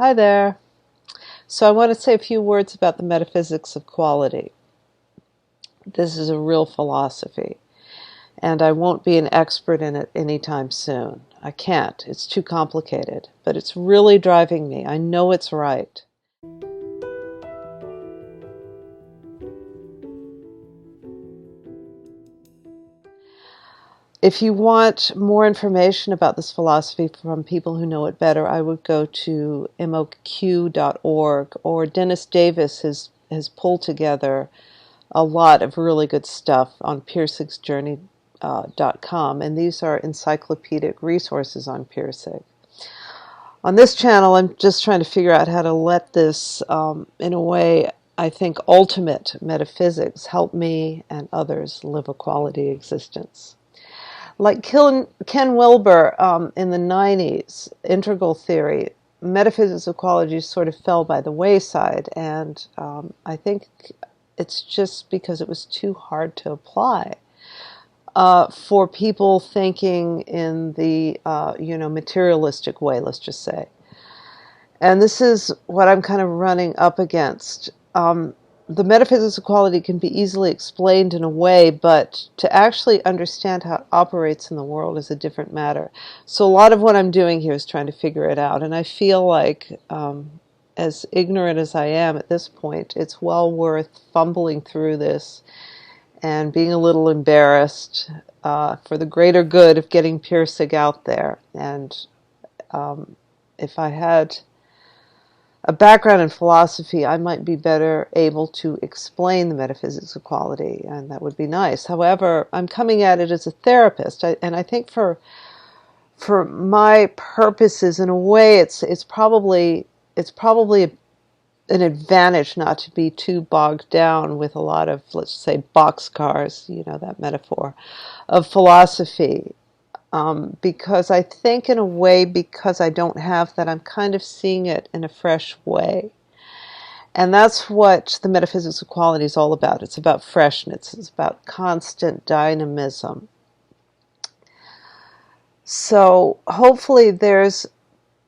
Hi there. So I want to say a few words about the metaphysics of quality. This is a real philosophy, and I won't be an expert in it anytime soon. I can't. It's too complicated, but it's really driving me. I know it's right. If you want more information about this philosophy from people who know it better, I would go to MOQ.org, or Dennis Davis has pulled together a lot of really good stuff on piercingsjourney.com, and these are encyclopedic resources on Piercing. On this channel, I'm just trying to figure out how to let this, in a way, I think, ultimate metaphysics help me and others live a quality existence. Like Ken Wilber in the 90s, integral theory, metaphysics of quality sort of fell by the wayside, and I think it's just because it was too hard to apply for people thinking in the materialistic way, let's just say. And this is what I'm kind of running up against. The metaphysics of quality can be easily explained in a way, but to actually understand how it operates in the world is a different matter. So a lot of what I'm doing here is trying to figure it out, and I feel like, as ignorant as I am at this point, it's well worth fumbling through this and being a little embarrassed for the greater good of getting Piercing out there. And if I had a background in philosophy, I might be better able to explain the metaphysics of quality, and that would be nice. However, I'm coming at it as a therapist, and I think for my purposes, in a way, it's probably an advantage not to be too bogged down with a lot of, let's say, boxcars, that metaphor, of philosophy. Because I think, in a way, because I don't have that, I'm kind of seeing it in a fresh way. And that's what the metaphysics of quality is all about. It's about freshness. It's about constant dynamism. So hopefully there's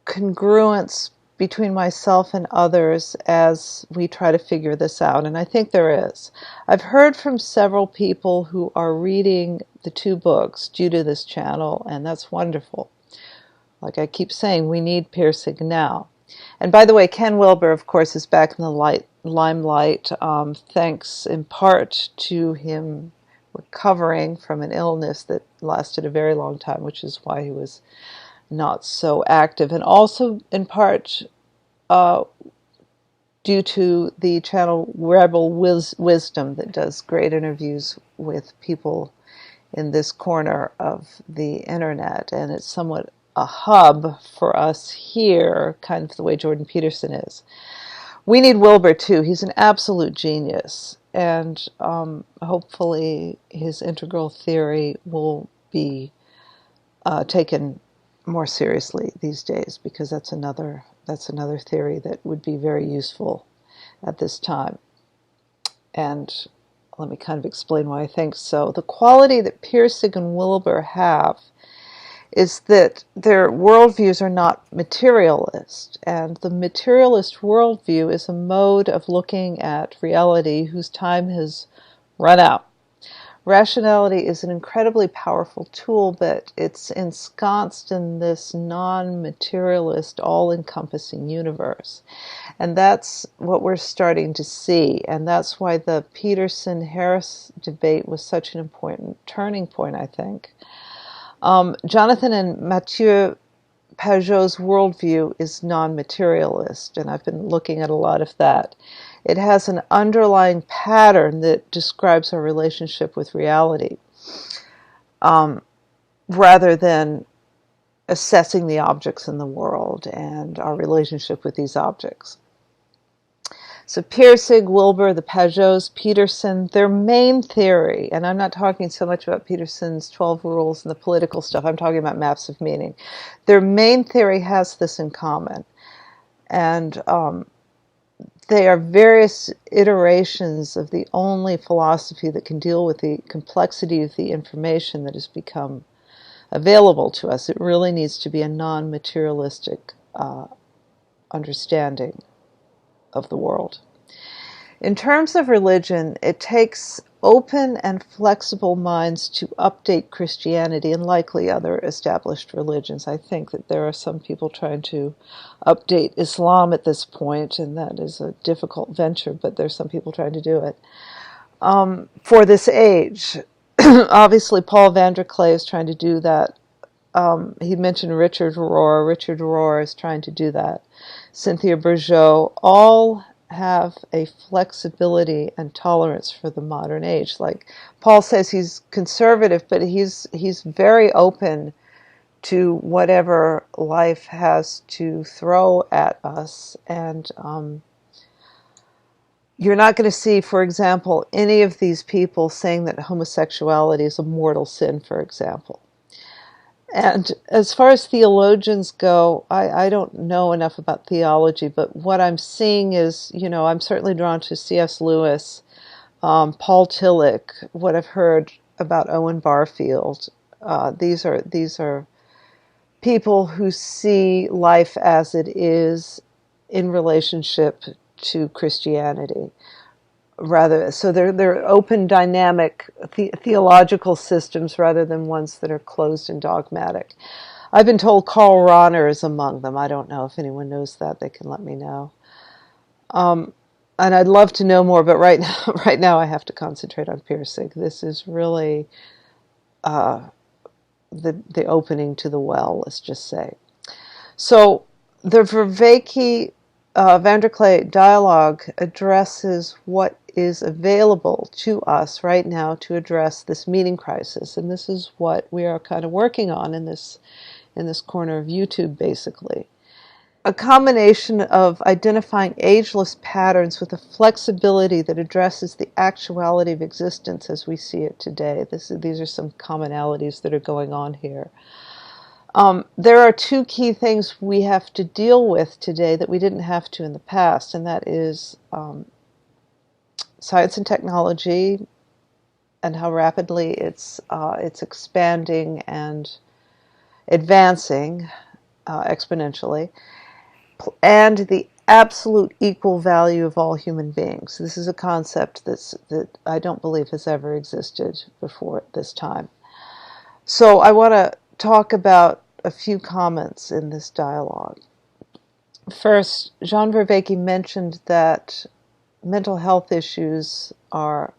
congruence between myself and others as we try to figure this out, and I think there is. I've heard from several people who are reading the two books due to this channel, and that's wonderful. Like I keep saying, we need Piercing now. And by the way, Ken Wilber, of course, is back in the limelight, thanks in part to him recovering from an illness that lasted a very long time, which is why he was not so active, and also in part due to the channel Rebel Wisdom that does great interviews with people in this corner of the internet, and it's somewhat a hub for us here, kind of the way Jordan Peterson is. We need Wilber too. He's an absolute genius, and hopefully his integral theory will be taken more seriously these days, because that's another theory that would be very useful at this time. And let me kind of explain why I think so. The quality that Piercing and Wilber have is that their worldviews are not materialist, and the materialist worldview is a mode of looking at reality whose time has run out. Rationality is an incredibly powerful tool, but it's ensconced in this non-materialist, all-encompassing universe. And that's what we're starting to see, and that's why the Peterson-Harris debate was such an important turning point, I think. Jonathan and Mathieu Pageau's worldview is non-materialist, and I've been looking at a lot of that. It has an underlying pattern that describes our relationship with reality, rather than assessing the objects in the world and our relationship with these objects. So Piercing, Wilber, the Pageaus, Peterson, their main theory, and I'm not talking so much about Peterson's 12 rules and the political stuff, I'm talking about maps of meaning. Their main theory has this in common, and they are various iterations of the only philosophy that can deal with the complexity of the information that has become available to us. It really needs to be a non-materialistic understanding of the world. In terms of religion, it takes open and flexible minds to update Christianity and likely other established religions. I think that there are some people trying to update Islam at this point, and that is a difficult venture, but there's some people trying to do it. For this age, obviously Paul van der Klee is trying to do that. He mentioned Richard Rohr. Richard Rohr is trying to do that. Cynthia Pageau, all have a flexibility and tolerance for the modern age. Like Paul says, he's conservative, but he's very open to whatever life has to throw at us. And you're not going to see, for example, any of these people saying that homosexuality is a mortal sin, for example. And as far as theologians go, I don't know enough about theology, but what I'm seeing is, I'm certainly drawn to C.S. Lewis, Paul Tillich, what I've heard about Owen Barfield. These are people who see life as it is in relationship to Christianity. So they're open, dynamic theological systems rather than ones that are closed and dogmatic. I've been told Karl Rahner is among them. I don't know if anyone knows that. They can let me know. And I'd love to know more, but right now I have to concentrate on Pirsig. This is really the opening to the well, let's just say. So the Vervaeke van der Klee dialogue addresses what is available to us right now to address this meaning crisis, and this is what we are kind of working on in this corner of YouTube, basically. A combination of identifying ageless patterns with a flexibility that addresses the actuality of existence as we see it today. These are some commonalities that are going on here. There are two key things we have to deal with today that we didn't have to in the past, and that is science and technology and how rapidly it's expanding and advancing exponentially, and the absolute equal value of all human beings. This is a concept that I don't believe has ever existed before this time. So I want to talk about a few comments in this dialogue. First, Jean Vervaeke mentioned that mental health issues are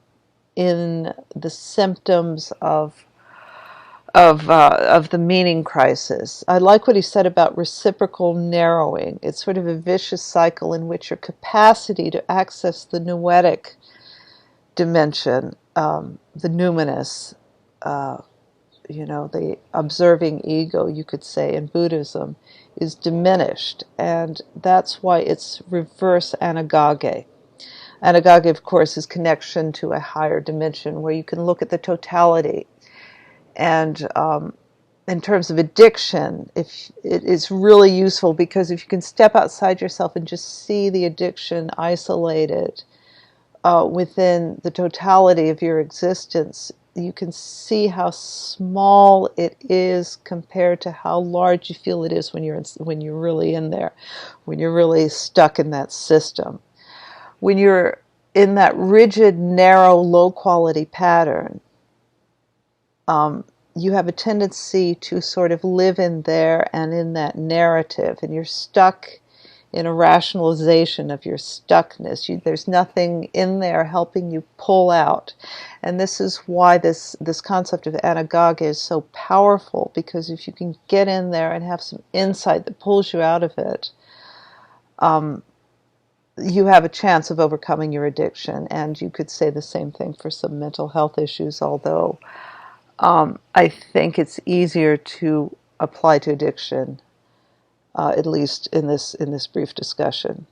in the symptoms of the meaning crisis. I like what he said about reciprocal narrowing. It's sort of a vicious cycle in which your capacity to access the noetic dimension, the numinous, the observing ego, you could say, in Buddhism, is diminished. And that's why it's reverse anagoge. Anagoge, of course, is connection to a higher dimension where you can look at the totality. And in terms of addiction, if it is really useful, because if you can step outside yourself and just see the addiction isolated within the totality of your existence, you can see how small it is compared to how large you feel it is when you're really in there, when you're really stuck in that system. When you're in that rigid, narrow, low-quality pattern, you have a tendency to sort of live in there and in that narrative, and you're stuck in a rationalization of your stuckness. There's nothing in there helping you pull out. And this is why this concept of anagoge is so powerful, because if you can get in there and have some insight that pulls you out of it, you have a chance of overcoming your addiction. And you could say the same thing for some mental health issues, although I think it's easier to apply to addiction, at least in this brief discussion.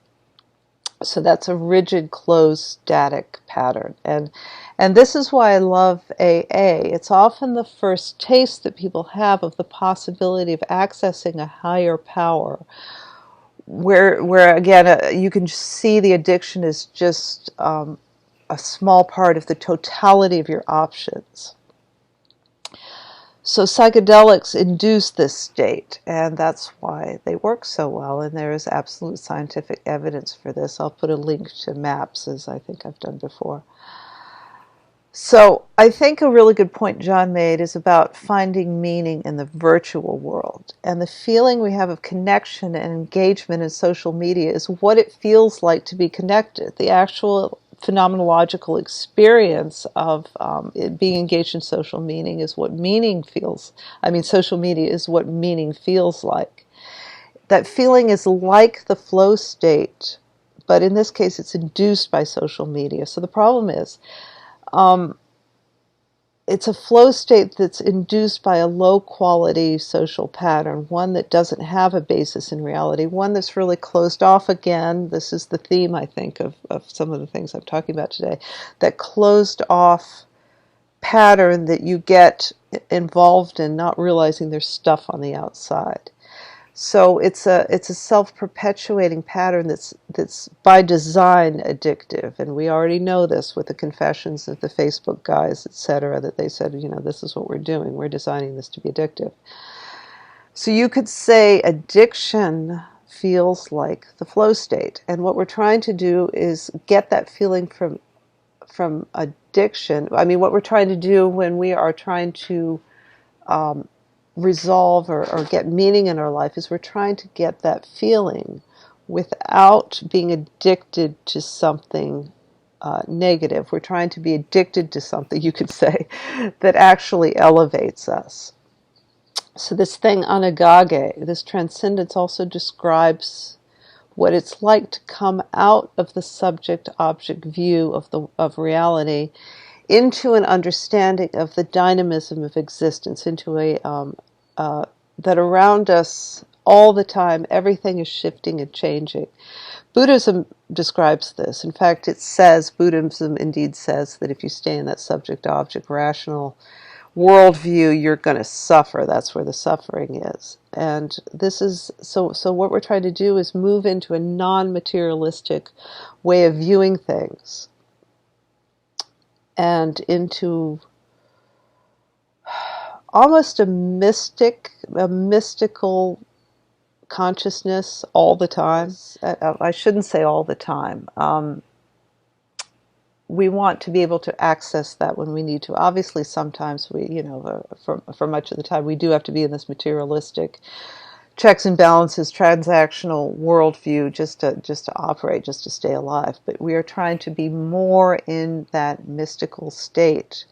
So that's a rigid, closed, static pattern. And this is why I love AA. It's often the first taste that people have of the possibility of accessing a higher power, where again, you can see the addiction is just a small part of the totality of your options. So psychedelics induce this state, and that's why they work so well, and there is absolute scientific evidence for this. I'll put a link to maps, as I think I've done before. So I think a really good point John made is about finding meaning in the virtual world. And the feeling we have of connection and engagement in social media is what it feels like to be connected. The actual phenomenological experience of it being engaged in social meaning is what meaning feels. I mean, social media is what meaning feels like. That feeling is like the flow state, but in this case it's induced by social media. So the problem is, it's a flow state that's induced by a low-quality social pattern, one that doesn't have a basis in reality, one that's really closed off again. This is the theme, I think, of some of the things I'm talking about today. That closed off pattern that you get involved in, not realizing there's stuff on the outside. So it's a self-perpetuating pattern that's by design addictive, and we already know this with the confessions of the Facebook guys, etc., that they said, this is what we're doing. We're designing this to be addictive. So you could say addiction feels like the flow state, and what we're trying to do is get that feeling from addiction. I mean, what we're trying to do when we are trying to resolve or get meaning in our life is we're trying to get that feeling without being addicted to something negative. We're trying to be addicted to something, you could say, that actually elevates us. So this thing, anagage, this transcendence, also describes what it's like to come out of the subject-object view of reality into an understanding of the dynamism of existence, into that around us all the time, everything is shifting and changing. Buddhism describes this. In fact, Buddhism indeed says that if you stay in that subject-object rational worldview, you're going to suffer. That's where the suffering is. And this is, so what we're trying to do is move into a non-materialistic way of viewing things, and into almost a mystical consciousness all the time. I shouldn't say all the time. We want to be able to access that when we need to. Obviously, sometimes for much of the time, we do have to be in this materialistic checks and balances, transactional worldview just to operate, just to stay alive. But we are trying to be more in that mystical state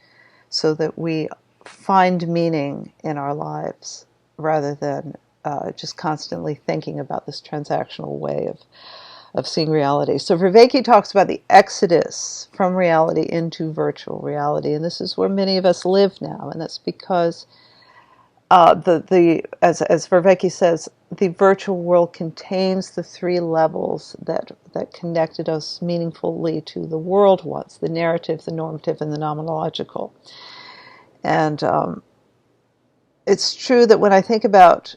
so that we find meaning in our lives rather than just constantly thinking about this transactional way of seeing reality. So Vervaeke talks about the exodus from reality into virtual reality, and this is where many of us live now, and that's because as Vervaeke says, the virtual world contains the three levels that connected us meaningfully to the world once: the narrative, the normative, and the nomenological. And it's true that when I think about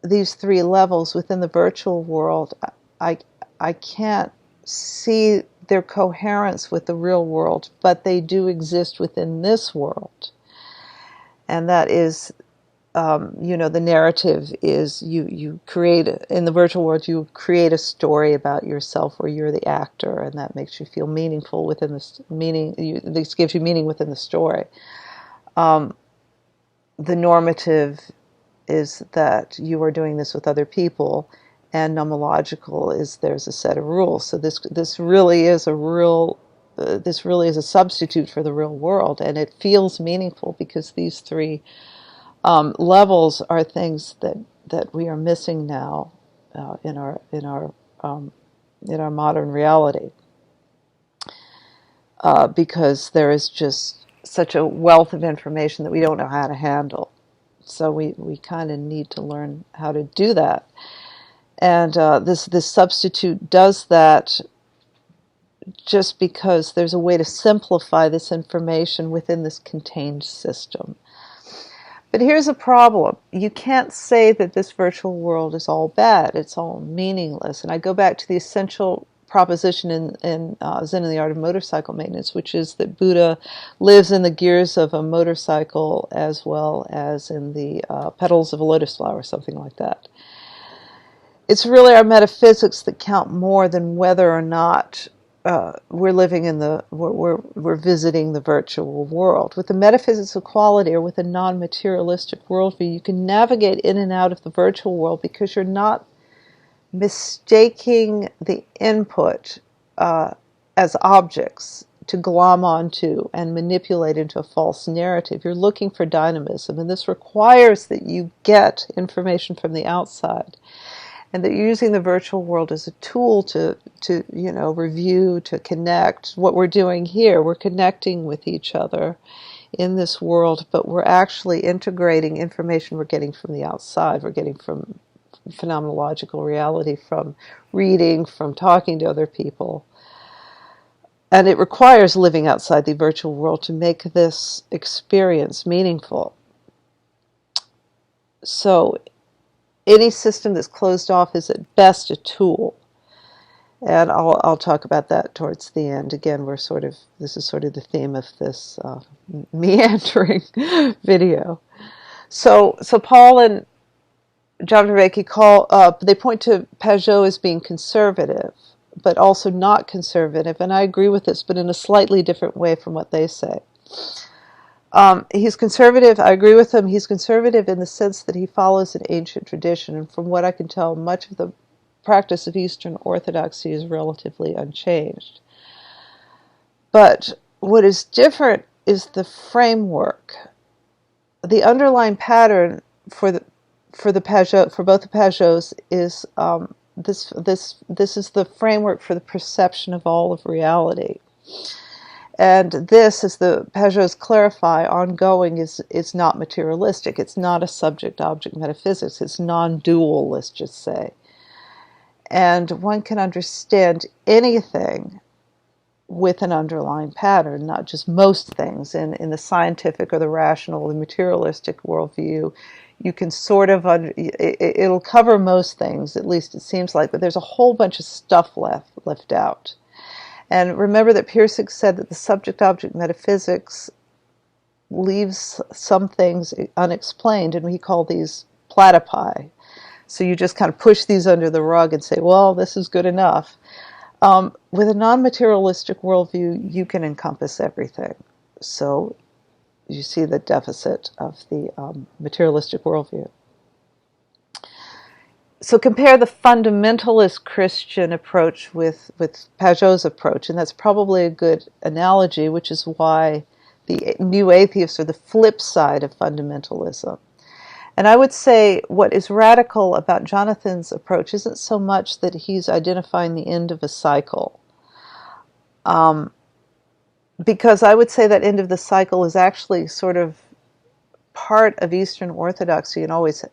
these three levels within the virtual world, I can't see their coherence with the real world, but they do exist within this world. And that is, the narrative is you create, in the virtual world, you create a story about yourself where you're the actor, and that makes you feel meaningful within this meaning. This gives you meaning within the story. The normative is that you are doing this with other people, and nomological is there's a set of rules. So this really is a substitute for the real world, and it feels meaningful because these three levels are things that we are missing now in our modern reality, because there is just such a wealth of information that we don't know how to handle. So we kind of need to learn how to do that. And this substitute does that just because there's a way to simplify this information within this contained system. But here's a problem. You can't say that this virtual world is all bad. It's all meaningless. And I go back to the essential proposition in Zen and the Art of Motorcycle Maintenance, which is that Buddha lives in the gears of a motorcycle as well as in the petals of a lotus flower, something like that. It's really our metaphysics that count more than whether or not we're living in we're visiting the virtual world. With the metaphysics of quality, or with a non-materialistic worldview, you can navigate in and out of the virtual world because you're not mistaking the input as objects to glom onto and manipulate into a false narrative. You're looking for dynamism, and this requires that you get information from the outside, and that you're using the virtual world as a tool to review, to connect. What we're doing here, we're connecting with each other in this world, but we're actually integrating information we're getting from the outside. We're getting from phenomenological reality, from reading, from talking to other people. And it requires living outside the virtual world to make this experience meaningful. So any system that's closed off is at best a tool. And I'll talk about that towards the end. Again, this is sort of the theme of this meandering video. So Paul and John Vervaeke they point to Pageau as being conservative, but also not conservative. And I agree with this, but in a slightly different way from what they say. He's conservative. I agree with him. He's conservative in the sense that he follows an ancient tradition. And from what I can tell, much of the practice of Eastern Orthodoxy is relatively unchanged. But what is different is the framework. The underlying pattern for both the Pageaus is this is the framework for the perception of all of reality. And this, as the Pageaus clarify, ongoing is not materialistic. It's not a subject-object metaphysics. It's non-dual, let's just say. And one can understand anything with an underlying pattern, not just most things. In the scientific or the rational, the materialistic worldview, you can sort of, it'll cover most things, at least it seems like, but there's a whole bunch of stuff left out. And remember that Pirsig said that the subject-object metaphysics leaves some things unexplained, and we call these platypi. So you just kind of push these under the rug and say, well, this is good enough. With a non-materialistic worldview, you can encompass everything. So you see the deficit of the materialistic worldview. So compare the fundamentalist Christian approach with Pageau's approach, and that's probably a good analogy, which is why the new atheists are the flip side of fundamentalism. And I would say what is radical about Jonathan's approach isn't so much that he's identifying the end of a cycle, because I would say that end of the cycle is actually sort of part of Eastern Orthodoxy and always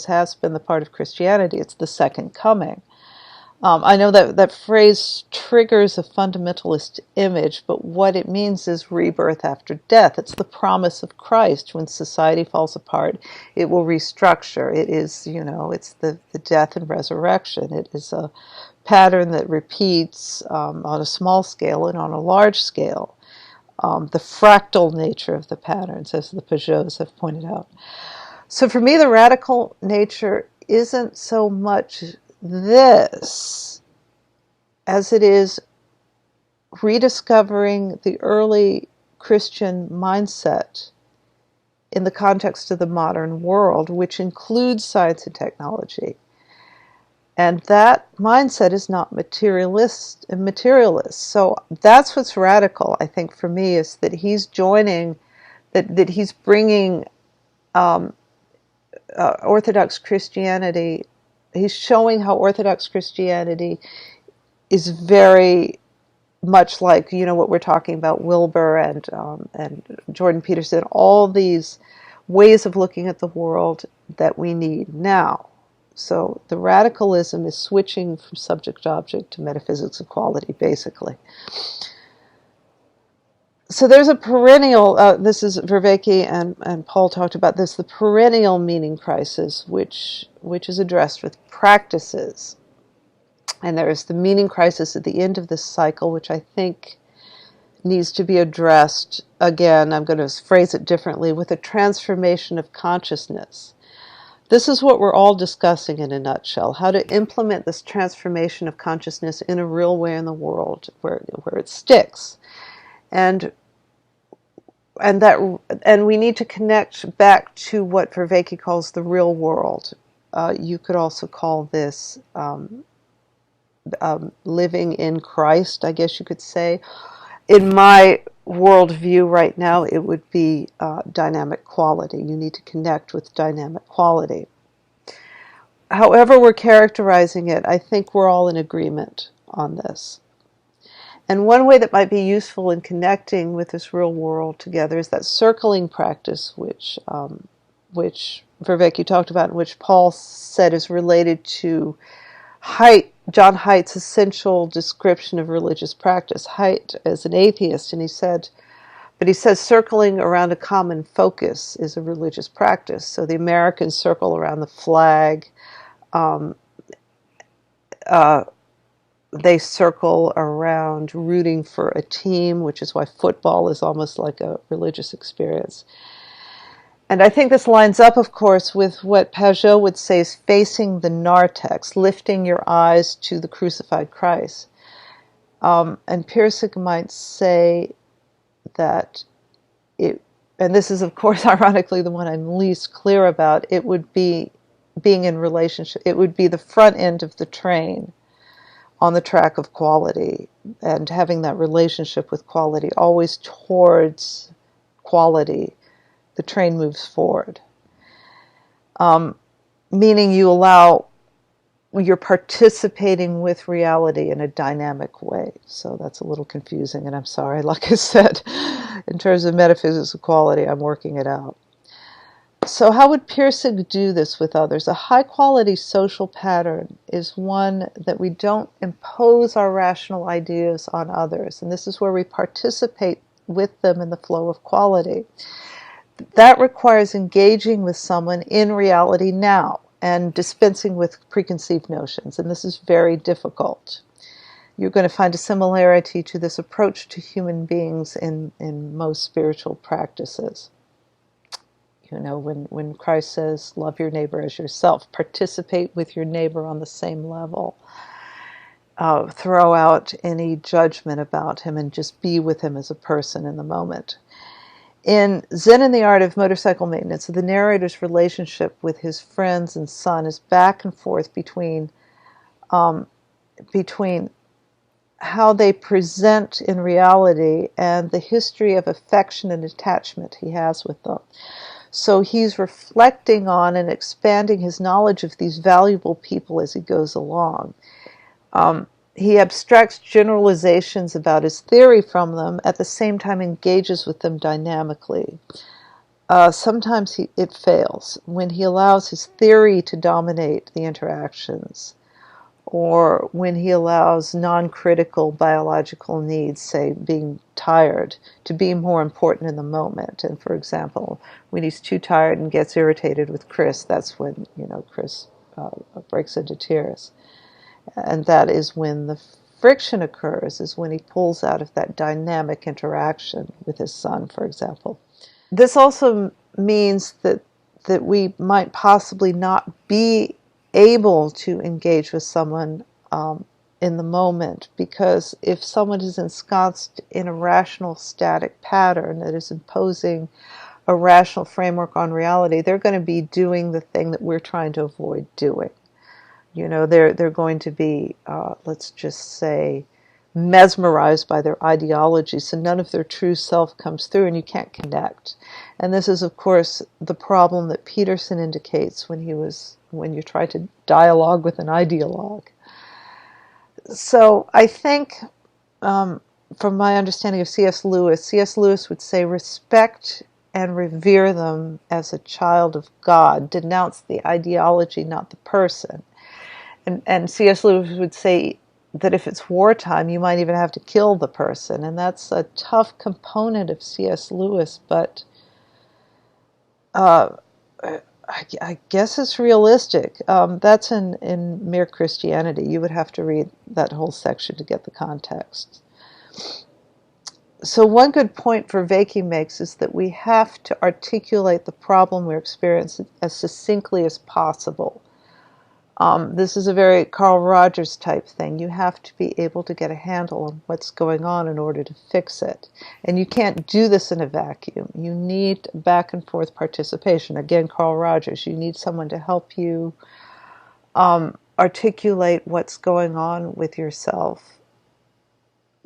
has been the part of Christianity. It's the second coming. I know that phrase triggers a fundamentalist image, but what it means is rebirth after death. It's the promise of Christ. When society falls apart, it will restructure. It is, it's the death and resurrection. It is a pattern that repeats on a small scale and on a large scale. The fractal nature of the patterns, as the Pageaus have pointed out. So for me, the radical nature isn't so much this as it is rediscovering the early Christian mindset in the context of the modern world, which includes science and technology. And that mindset is not materialist. So that's what's radical, I think, for me, is that he's joining, that he's bringing Orthodox Christianity. He's showing how Orthodox Christianity is very much like, what we're talking about, Wilbur and Jordan Peterson, all these ways of looking at the world that we need now. So the radicalism is switching from subject-object to metaphysics of quality, basically. So there's a perennial, this is Vervaeke and Paul talked about this, the perennial meaning crisis, which is addressed with practices. And there is the meaning crisis at the end of this cycle, which I think needs to be addressed. Again, I'm going to phrase it differently, with a transformation of consciousness. This is what we're all discussing in a nutshell, how to implement this transformation of consciousness in a real way in the world where it sticks. And we need to connect back to what Vervaeke calls the real world. You could also call this living in Christ, I guess you could say. In my worldview right now, it would be dynamic quality. You need to connect with dynamic quality. However we're characterizing it, I think we're all in agreement on this. And one way that might be useful in connecting with this real world together is that circling practice, which Vervaeke talked about, and which Paul said is related to John Haidt's essential description of religious practice. Haidt is an atheist, and he says circling around a common focus is a religious practice. So the Americans circle around the flag. They circle around rooting for a team, which is why football is almost like a religious experience. And I think this lines up, of course, with what Pageau would say is facing the narthex, lifting your eyes to the crucified Christ. And Pirsig might say that and this is, of course, ironically the one I'm least clear about, it would be being in relationship, it would be the front end of the train on the track of quality, and having that relationship with quality, always towards quality. The train moves forward. Meaning you're participating with reality in a dynamic way. So that's a little confusing, and I'm sorry. Like I said, in terms of metaphysics of quality, I'm working it out. So how would Pirsig do this with others? A high-quality social pattern is one that we don't impose our rational ideas on others. And this is where we participate with them in the flow of quality. That requires engaging with someone in reality now and dispensing with preconceived notions. And this is very difficult. You're going to find a similarity to this approach to human beings in most spiritual practices. You know, when Christ says, love your neighbor as yourself, participate with your neighbor on the same level. Throw out any judgment about him and just be with him as a person in the moment. In Zen and the Art of Motorcycle Maintenance, the narrator's relationship with his friends and son is back and forth between how they present in reality and the history of affection and attachment he has with them. So he's reflecting on and expanding his knowledge of these valuable people as he goes along. He abstracts generalizations about his theory from them, at the same time engages with them dynamically. Sometimes it fails when he allows his theory to dominate the interactions, or when he allows non-critical biological needs, say being tired, to be more important in the moment. And for example, when he's too tired and gets irritated with Chris, that's when, Chris breaks into tears. And that is when the friction occurs, is when he pulls out of that dynamic interaction with his son, for example. This also means that we might possibly not be able to engage with someone in the moment, because if someone is ensconced in a rational static pattern that is imposing a rational framework on reality, they're going to be doing the thing that we're trying to avoid doing. They're going to be, let's just say, mesmerized by their ideology, so none of their true self comes through and you can't connect. And this is, of course, the problem that Peterson indicates when you try to dialogue with an ideologue. So I think, from my understanding of C.S. Lewis would say, respect and revere them as a child of God. Denounce the ideology, not the person. And C.S. Lewis would say that if it's wartime, you might even have to kill the person. And that's a tough component of C.S. Lewis, but I guess it's realistic. That's in Mere Christianity. You would have to read that whole section to get the context. So one good point Vervaeke makes is that we have to articulate the problem we're experiencing as succinctly as possible. This is a very Carl Rogers type thing. You have to be able to get a handle on what's going on in order to fix it. And you can't do this in a vacuum. You need back and forth participation. Again, Carl Rogers, you need someone to help you articulate what's going on with yourself,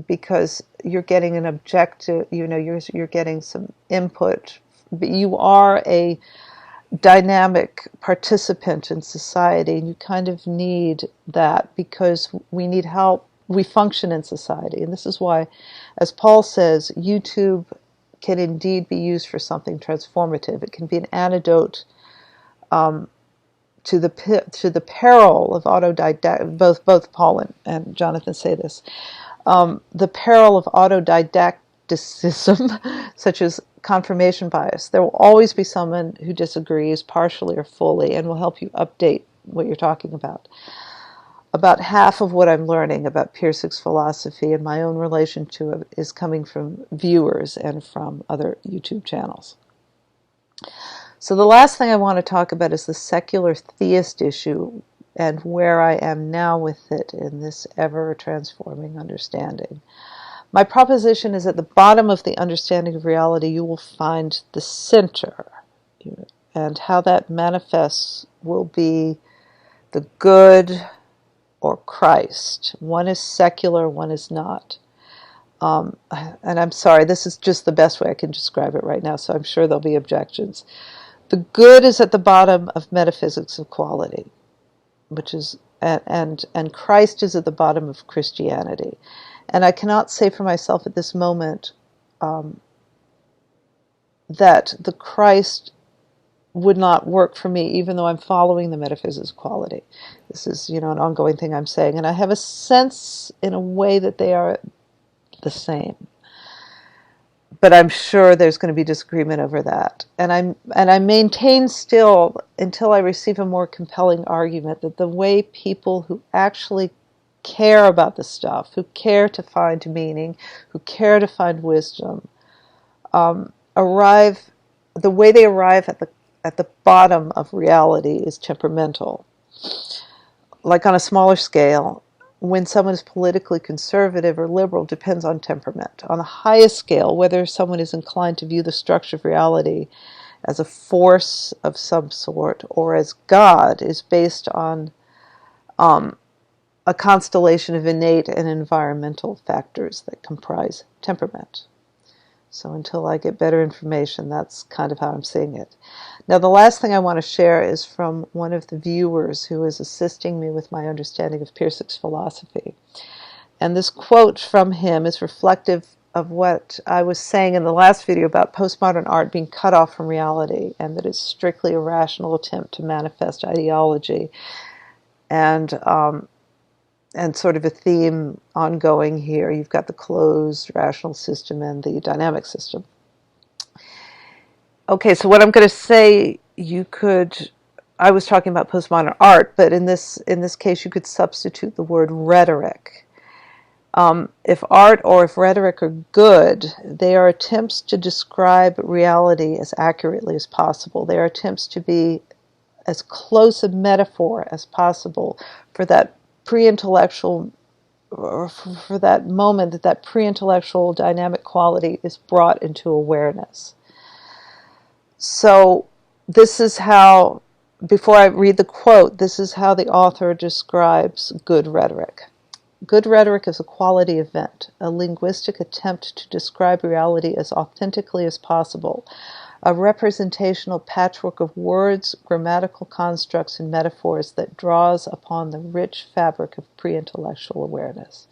because you're getting an objective, you're getting some input. But you are a dynamic participant in society, and you kind of need that because we need help. We function in society, and this is why, as Paul says, YouTube can indeed be used for something transformative. It can be an antidote to the peril of autodidact. Both Paul and Jonathan say this. The peril of autodidacticism, such as confirmation bias. There will always be someone who disagrees partially or fully and will help you update what you're talking about. About half of what I'm learning about Pirsig's philosophy and my own relation to it is coming from viewers and from other YouTube channels. So the last thing I want to talk about is the secular theist issue and where I am now with it in this ever-transforming understanding. My proposition is at the bottom of the understanding of reality, you will find the center, and how that manifests will be the good or Christ. One is secular, one is not. And I'm sorry, this is just the best way I can describe it right now, so I'm sure there'll be objections. The good is at the bottom of metaphysics of quality, which is and Christ is at the bottom of Christianity. And I cannot say for myself at this moment that the Christ would not work for me, even though I'm following the metaphysics of quality. This is, an ongoing thing I'm saying. And I have a sense, in a way, that they are the same. But I'm sure there's going to be disagreement over that. And I maintain still, until I receive a more compelling argument, that the way people who actually care about the stuff, who care to find meaning, who care to find wisdom, the way they arrive at the bottom of reality is temperamental. Like on a smaller scale, when someone is politically conservative or liberal depends on temperament. On the highest scale, whether someone is inclined to view the structure of reality as a force of some sort or as God is based on a constellation of innate and environmental factors that comprise temperament. So until I get better information, that's kind of how I'm seeing it. Now, the last thing I want to share is from one of the viewers who is assisting me with my understanding of Pirsig's philosophy. And this quote from him is reflective of what I was saying in the last video about postmodern art being cut off from reality, and that it's strictly a rational attempt to manifest ideology. And sort of a theme ongoing here. You've got the closed rational system and the dynamic system. Okay, so what I'm going to say, I was talking about postmodern art, but in this case you could substitute the word rhetoric. If art or if rhetoric are good, they are attempts to describe reality as accurately as possible. They are attempts to be as close a metaphor as possible for that pre-intellectual, or for that moment that pre-intellectual dynamic quality is brought into awareness. So this is how, before I read the quote, this is how the author describes good rhetoric. Good rhetoric is a quality event, a linguistic attempt to describe reality as authentically as possible, a representational patchwork of words, grammatical constructs, and metaphors that draws upon the rich fabric of pre-intellectual awareness.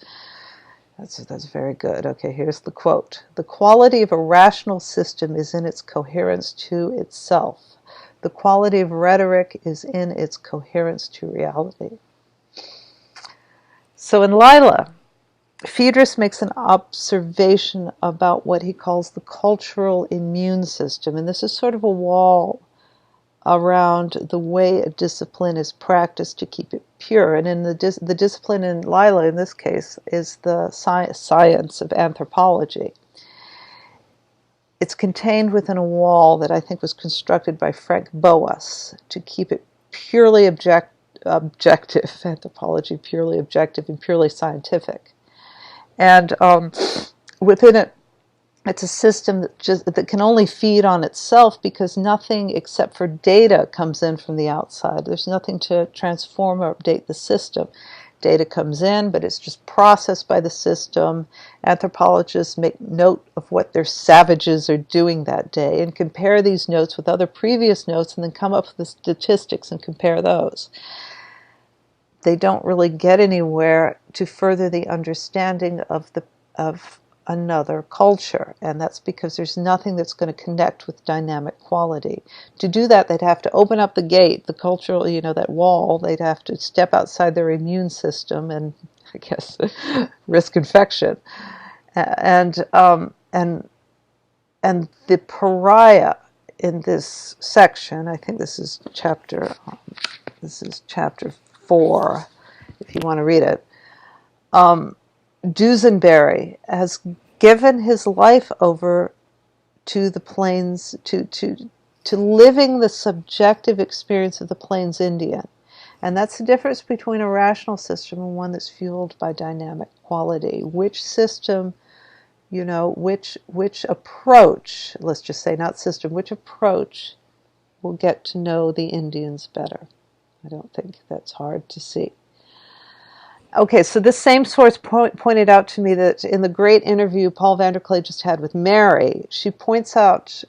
That's very good. Okay, here's the quote. The quality of a rational system is in its coherence to itself. The quality of rhetoric is in its coherence to reality. So in Lila, Phaedrus makes an observation about what he calls the cultural immune system, and this is sort of a wall around the way a discipline is practiced to keep it pure. And in the discipline in Lila, in this case, is the science of anthropology. It's contained within a wall that I think was constructed by Frank Boas to keep it purely objective, anthropology purely objective and purely scientific. And within it, it's a system that can only feed on itself, because nothing except for data comes in from the outside. There's nothing to transform or update the system. Data comes in, but it's just processed by the system. Anthropologists make note of what their savages are doing that day and compare these notes with other previous notes, and then come up with the statistics and compare those. They don't really get anywhere to further the understanding of another culture, and that's because there's nothing that's going to connect with dynamic quality. To do that, they'd have to open up the gate, the cultural, that wall. They'd have to step outside their immune system and, I guess, risk infection. And the pariah in this section, I think this is chapter 4, if you want to read it. Dusenberry has given his life over to the plains, to living the subjective experience of the Plains Indian. And that's the difference between a rational system and one that's fueled by dynamic quality. Which system, which approach, let's just say not system, which approach will get to know the Indians better? I don't think that's hard to see. Okay, so this same source pointed out to me that in the great interview Paul van der Klee just had with Mary, she points out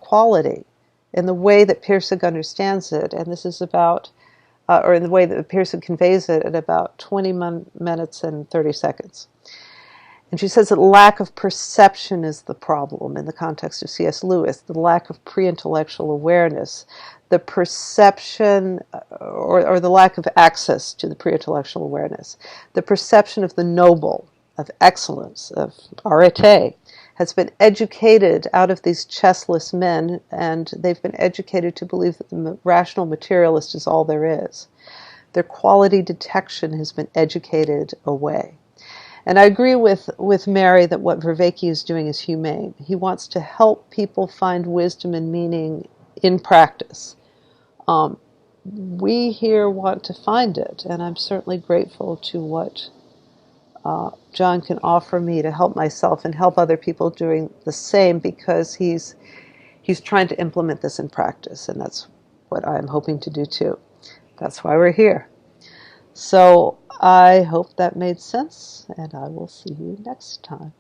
quality in the way that Pirsig understands it, and this is about, or in the way that Pirsig conveys it, at about 20 minutes and 30 seconds. And she says that lack of perception is the problem in the context of C.S. Lewis, the lack of pre-intellectual awareness, the perception or the lack of access to the pre-intellectual awareness, the perception of the noble, of excellence, of arete, has been educated out of these chestless men, and they've been educated to believe that the rational materialist is all there is. Their quality detection has been educated away. And I agree with Mary that what Vervaeke is doing is humane. He wants to help people find wisdom and meaning in practice. We here want to find it, and I'm certainly grateful to what John can offer me to help myself and help other people doing the same, because he's trying to implement this in practice, and that's what I'm hoping to do too. That's why we're here. So I hope that made sense, and I will see you next time.